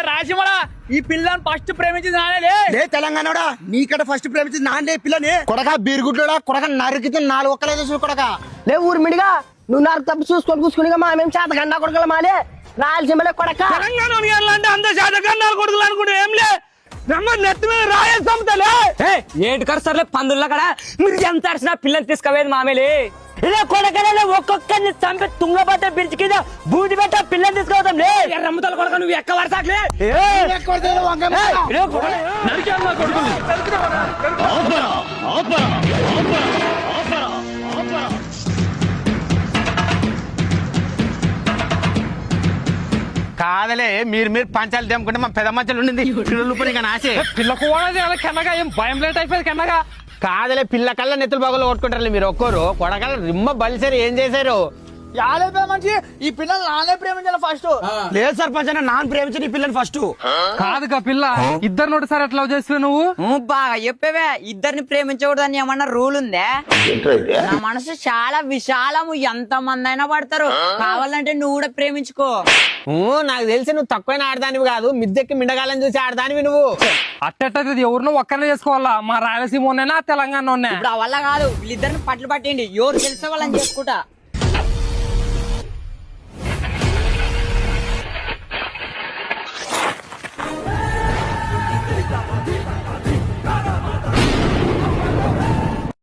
రాసిమలా ఈ పిల్లని ఫస్ట్ ప్రేమించింది నానే తెలంగాణ నీకడ ఫస్ట్ ప్రేమించింది నాన్నే పిల్లని కొడక బీరుగుడ్డా కొడక నరికితే 4 ఒక్కలేదు చూడు కొడక లే ఊరిమిడిగా నువ్వు నాకు తప్పు చూసుకొని కూసుకునిగా మా మేము చేత గండా కొడకల మాలే రాయలసీమలే కొడక తెలంగాణ అంటే అంత చేత గండాలు కొడుకులు అనుకుంటే ఏం లే నెత్తి మీద రాయేస్తాంతలే ఏంటి కరు సర్లే పందుల్లో కదా మీరు ఎంత అరిసినా పిల్లలు తీసుకుపోయేది మామేలి ఇలా కొడకలే ఒక్కొక్కరిని చంపి తుంగబడ్డ బ్రిడ్జ్ కింద బూది పెట్ట పిల్లలు తీసుకుపోతాం లే రమ్మతలు కొడక నువ్వు ఎక్క వరసాకలే కాదలే మీరు పంచాలు తెమ్ముకుంటే మా పెద్ద మంచాలు ఉండింది పిల్లలు నాసే పిల్లకు కెన్నగా ఏం భయం లేట్ అయిపోయింది కెన్నగా కాదలే పిల్ల కల్లా నెత్తులు బాగోలు కొట్టుకుంటారు మీరు ఒక్కరు కొడకల రిమ్మ బలిసారు ఏం చేశారు మంచి ఈ పిల్లలు నానే ప్రేమించాలి ఫస్ట్ లేదు సర్పంచ్ అన్న నాన్న ప్రేమించిన ఈ పిల్లని ఫస్ట్ కాదుగా పిల్ల ఇద్దరు నోటిసారి ఎట్లా చేస్తావు నువ్వు బాగా చెప్పేవే ఇద్దరిని ప్రేమించకూడదని ఏమన్నా రూల్ ఉందే నా మనసు చాలా విశాలము ఎంత మంది అయినా పడతారు కావాలంటే నువ్వు కూడా ప్రేమించుకో నాకు తెలిసి నువ్వు తక్కువైన ఆడదానివి కాదు మిద్దెక్కి మిండగాలని చూసి ఆడదానివి నువ్వు అట్టది ఎవరినో ఒక్కనే చేసుకోవాలా మా రాయలసీమ ఉన్ననా తెలంగాణ ఉన్నా ఇప్పుడు ఆ వల్ల కాదు వీళ్ళిద్దరిని పట్లు పట్టండి ఎవరు తెలిసే వాళ్ళని చేసుకుంటా